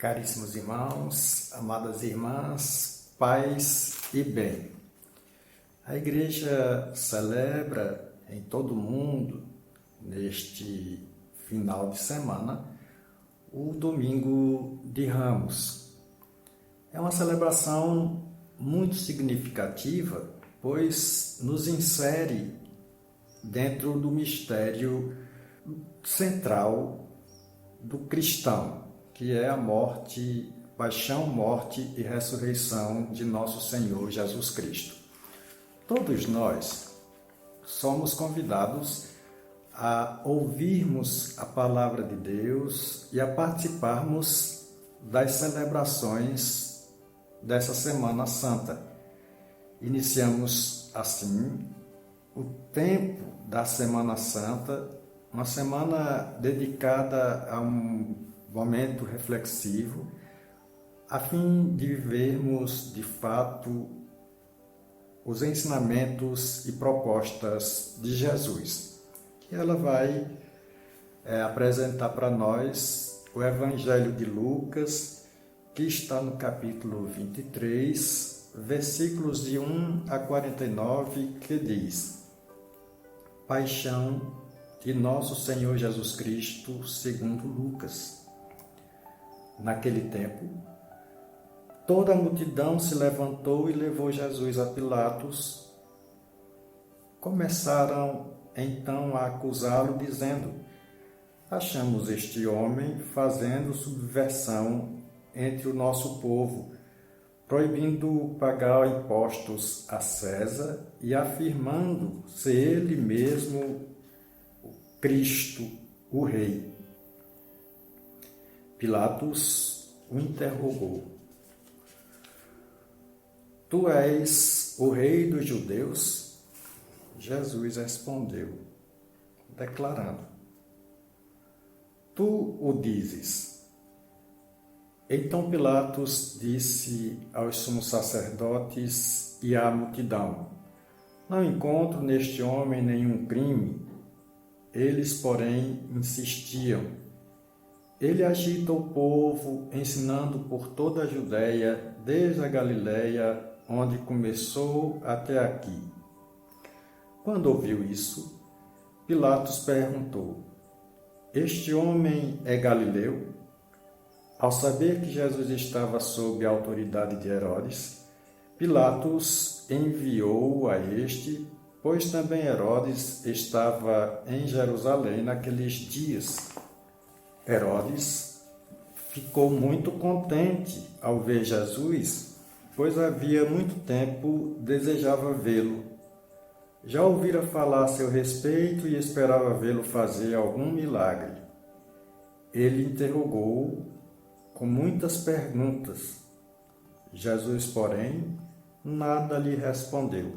Caríssimos irmãos, amadas irmãs, paz e bem. A Igreja celebra em todo o mundo, neste final de semana, o Domingo de Ramos. É uma celebração muito significativa, pois nos insere dentro do mistério central do cristão, que é a morte, paixão, morte e ressurreição de nosso Senhor Jesus Cristo. Todos nós somos convidados a ouvirmos a palavra de Deus e a participarmos das celebrações dessa Semana Santa. Iniciamos assim o tempo da Semana Santa, uma semana dedicada a um momento reflexivo, a fim de vivermos de fato os ensinamentos e propostas de Jesus. E ela vai apresentar para nós o Evangelho de Lucas, que está no capítulo 23, versículos de 1 a 49, que diz: Paixão de nosso Senhor Jesus Cristo segundo Lucas. Naquele tempo, toda a multidão se levantou e levou Jesus a Pilatos. Começaram então a acusá-lo, dizendo: Achamos este homem fazendo subversão entre o nosso povo, proibindo pagar impostos a César e afirmando ser ele mesmo o Cristo, o Rei. Pilatos o interrogou: Tu és o Rei dos judeus? Jesus respondeu, declarando: Tu o dizes. Então Pilatos disse aos sumos sacerdotes e à multidão: Não encontro neste homem nenhum crime. Eles, porém, insistiam: Ele agita o povo, ensinando por toda a Judéia, desde a Galiléia, onde começou, até aqui. Quando ouviu isso, Pilatos perguntou: Este homem é galileu? Ao saber que Jesus estava sob a autoridade de Herodes, Pilatos enviou-o a este, pois também Herodes estava em Jerusalém naqueles dias. Herodes ficou muito contente ao ver Jesus, pois havia muito tempo desejava vê-lo. Já ouvira falar a seu respeito e esperava vê-lo fazer algum milagre. Ele interrogou-o com muitas perguntas. Jesus, porém, nada lhe respondeu.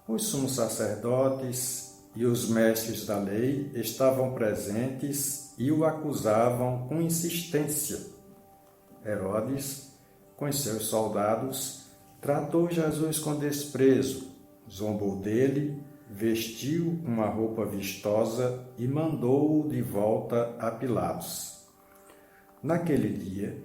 Os sumos sacerdotes e os mestres da lei estavam presentes e o acusavam com insistência. Herodes, com os seus soldados, tratou Jesus com desprezo, zombou dele, vestiu uma roupa vistosa e mandou-o de volta a Pilatos. Naquele dia,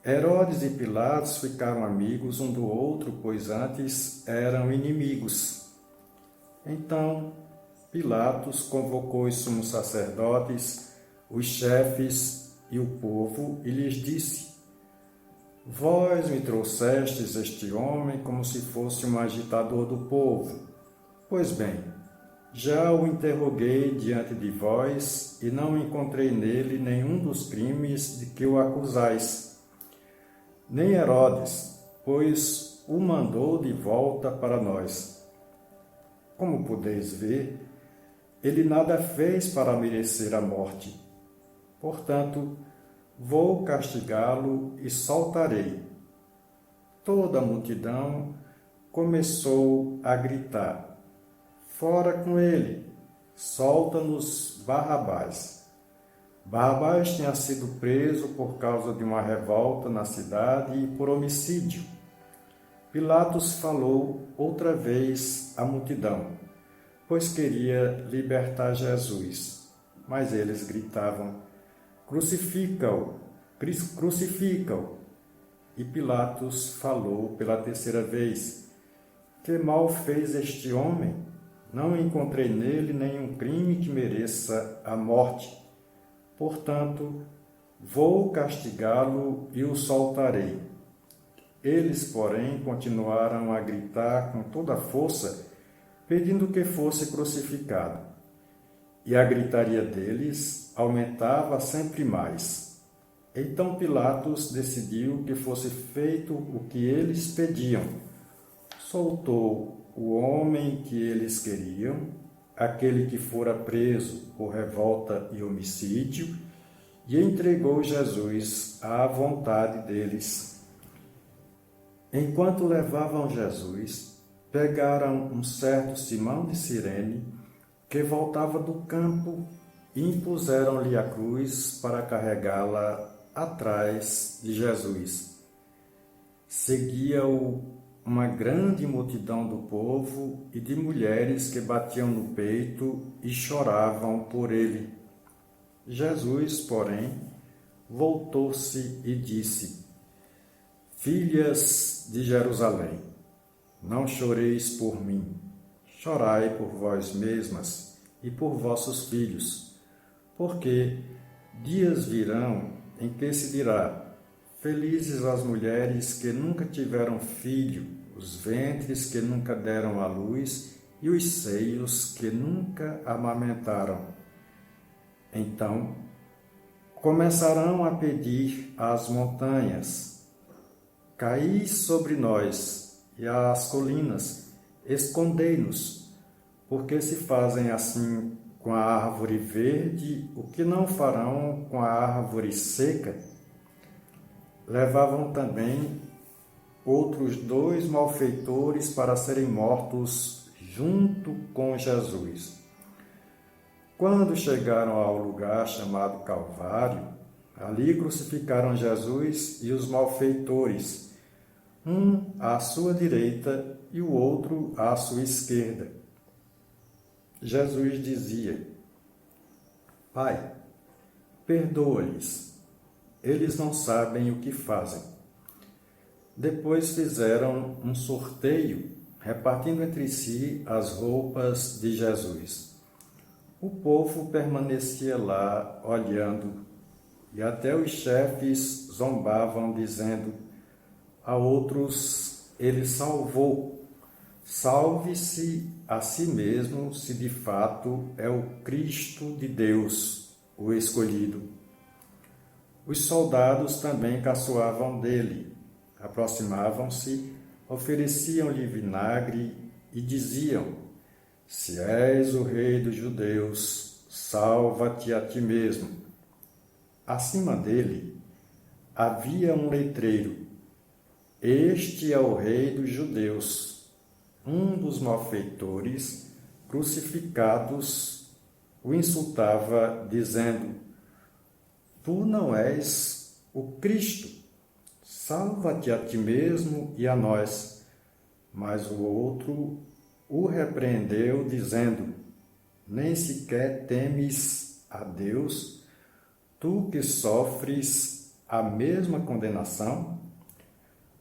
Herodes e Pilatos ficaram amigos um do outro, pois antes eram inimigos. Então, Pilatos convocou os sumos sacerdotes, os chefes e o povo e lhes disse: Vós me trouxestes este homem como se fosse um agitador do povo. Pois bem, já o interroguei diante de vós e não encontrei nele nenhum dos crimes de que o acusais. Nem Herodes, pois o mandou de volta para nós. Como podeis ver, ele nada fez para merecer a morte. Portanto, vou castigá-lo e soltarei. Toda a multidão começou a gritar: Fora com ele! Solta-nos Barrabás! Barrabás tinha sido preso por causa de uma revolta na cidade e por homicídio. Pilatos falou outra vez à multidão, pois queria libertar Jesus. Mas eles gritavam: Crucifica-o! Crucifica-o. E Pilatos falou pela terceira vez: que mal fez este homem? Não encontrei nele nenhum crime que mereça a morte. Portanto, vou castigá-lo e o soltarei. Eles, porém, continuaram a gritar com toda a força, pedindo que fosse crucificado. E a gritaria deles aumentava sempre mais. Então Pilatos decidiu que fosse feito o que eles pediam. Soltou o homem que eles queriam, aquele que fora preso por revolta e homicídio, e entregou Jesus à vontade deles. Enquanto levavam Jesus, pegaram um certo Simão de Cirene, que voltava do campo, e impuseram-lhe a cruz para carregá-la atrás de Jesus. Seguia-o uma grande multidão do povo e de mulheres que batiam no peito e choravam por ele. Jesus, porém, voltou-se e disse: Filhas de Jerusalém, não choreis por mim, chorai por vós mesmas e por vossos filhos, porque dias virão em que se dirá: felizes as mulheres que nunca tiveram filho, os ventres que nunca deram à luz e os seios que nunca amamentaram. Então começarão a pedir às montanhas: caí sobre nós, e às colinas: escondei-nos, porque se fazem assim com a árvore verde, o que não farão com a árvore seca? Levavam também outros 2 malfeitores para serem mortos junto com Jesus. Quando chegaram ao lugar chamado Calvário, ali crucificaram Jesus e os malfeitores, um à sua direita e o outro à sua esquerda. Jesus dizia: Pai, perdoa-lhes, eles não sabem o que fazem. Depois fizeram um sorteio, repartindo entre si as roupas de Jesus. O povo permanecia lá olhando, e até os chefes zombavam, dizendo: a outros ele salvou. Salve-se a si mesmo, se de fato é o Cristo de Deus, o escolhido. Os soldados também caçoavam dele, aproximavam-se, ofereciam-lhe vinagre e diziam: se és o rei dos judeus, salva-te a ti mesmo. Acima dele havia um letreiro: este é o rei dos judeus. Um dos malfeitores crucificados o insultava, dizendo: tu não és o Cristo, salva-te a ti mesmo e a nós. Mas o outro o repreendeu, dizendo: nem sequer temes a Deus, tu que sofres a mesma condenação?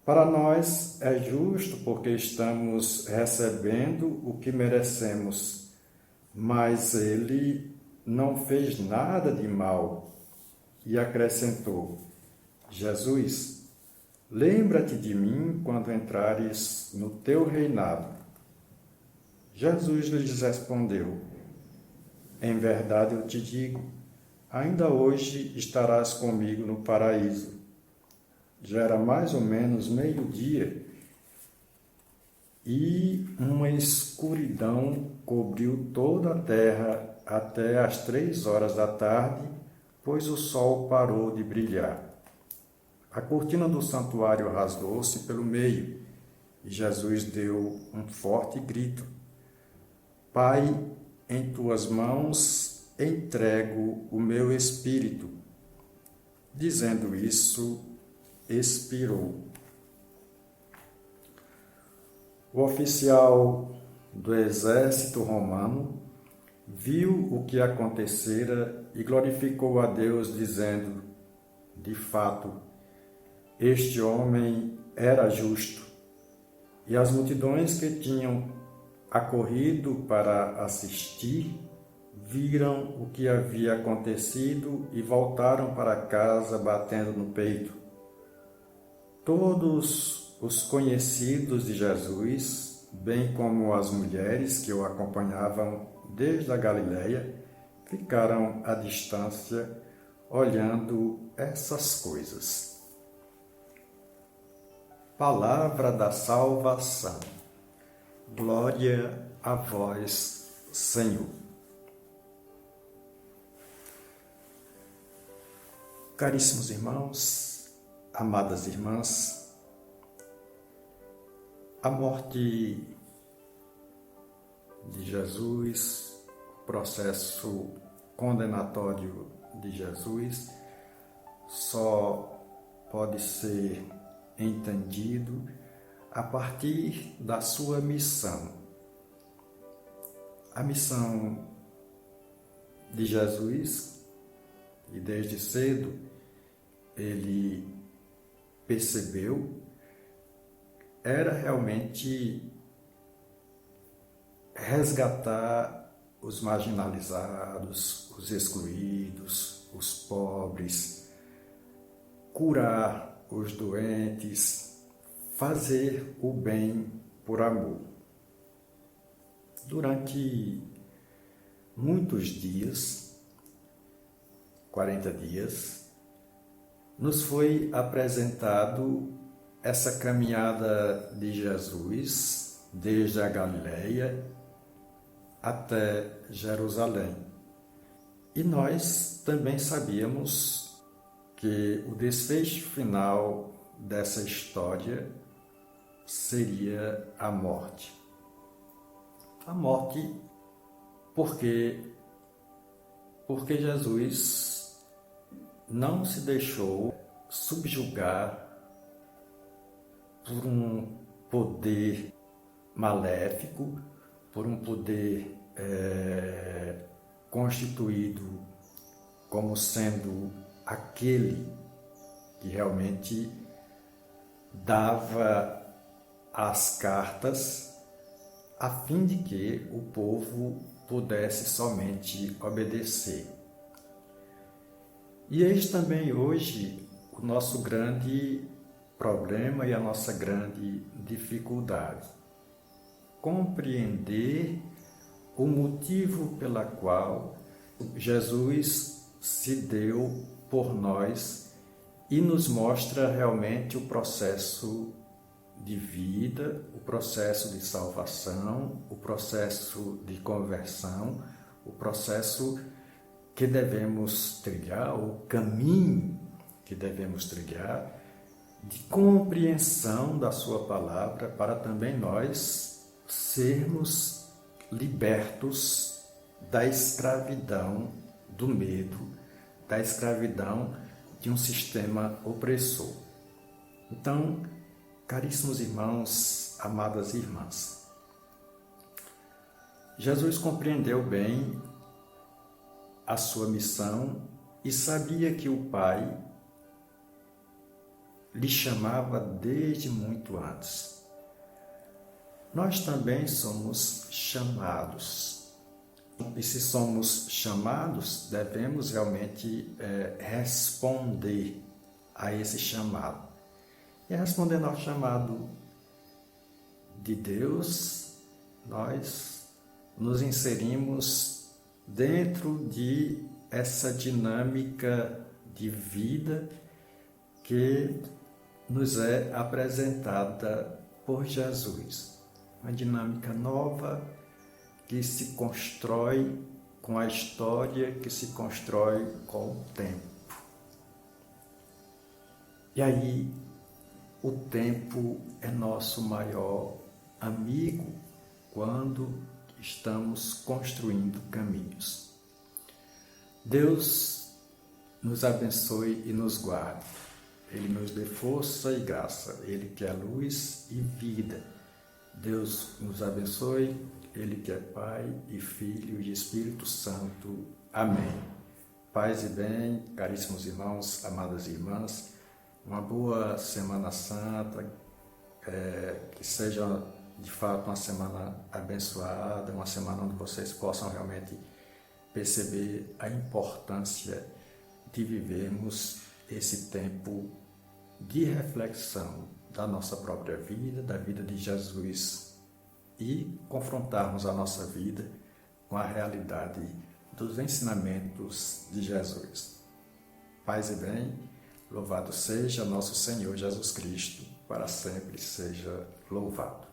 Para nós é justo, porque estamos recebendo o que merecemos, mas ele não fez nada de mal. E acrescentou: Jesus, lembra-te de mim quando entrares no teu reinado. Jesus lhes respondeu: em verdade eu te digo, ainda hoje estarás comigo no paraíso. Já era mais ou menos meio-dia e uma escuridão cobriu toda a terra até às 3 horas da tarde, pois o sol parou de brilhar. A cortina do santuário rasgou-se pelo meio e Jesus deu um forte grito: Pai, em tuas mãos entrego o meu espírito. Dizendo isso, expirou. O oficial do exército romano viu o que acontecera e glorificou a Deus, dizendo: De fato, este homem era justo, e as multidões que tinham acorrido para assistir viram o que havia acontecido e voltaram para casa batendo no peito. Todos os conhecidos de Jesus, bem como as mulheres que o acompanhavam desde a Galileia, ficaram à distância olhando essas coisas. Palavra da salvação. Glória a vós, Senhor. Caríssimos irmãos, amadas irmãs, a morte de Jesus, o processo condenatório de Jesus, só pode ser entendido a partir da sua missão. A missão de Jesus, e desde cedo ele percebeu, era realmente resgatar os marginalizados, os excluídos, os pobres, curar os doentes, fazer o bem por amor. Durante muitos dias, 40 dias, nos foi apresentado essa caminhada de Jesus desde a Galileia até Jerusalém. E nós também sabíamos que o desfecho final dessa história seria a morte. A morte porque Jesus não se deixou subjugar por um poder maléfico, por um poder constituído como sendo aquele que realmente dava as cartas a fim de que o povo pudesse somente obedecer. E eis também hoje o nosso grande problema e a nossa grande dificuldade. Compreender o motivo pela qual Jesus se deu por nós e nos mostra realmente o processo de vida, o processo de salvação, o processo de conversão, o processo que devemos trilhar, o caminho que devemos trilhar, de compreensão da sua palavra, para também nós sermos libertos da escravidão do medo, da escravidão de um sistema opressor. Então, caríssimos irmãos, amadas irmãs, Jesus compreendeu bem a sua missão e sabia que o Pai lhe chamava desde muito antes. Nós também somos chamados. E se somos chamados, devemos realmente responder a esse chamado. E respondendo ao chamado de Deus, nós nos inserimos dentro de essa dinâmica de vida que nos é apresentada por Jesus. Uma dinâmica nova que se constrói com a história, que se constrói com o tempo. E aí, o tempo é nosso maior amigo quando estamos construindo caminhos. Deus nos abençoe e nos guarde. Ele nos dê força e graça. Ele que é luz e vida. Deus nos abençoe. Ele que é Pai e Filho e Espírito Santo. Amém. Paz e bem, caríssimos irmãos, amadas irmãs, uma boa Semana Santa, que seja de fato uma semana abençoada, uma semana onde vocês possam realmente perceber a importância de vivermos esse tempo de reflexão da nossa própria vida, da vida de Jesus e confrontarmos a nossa vida com a realidade dos ensinamentos de Jesus. Paz e bem, louvado seja nosso Senhor Jesus Cristo, para sempre seja louvado.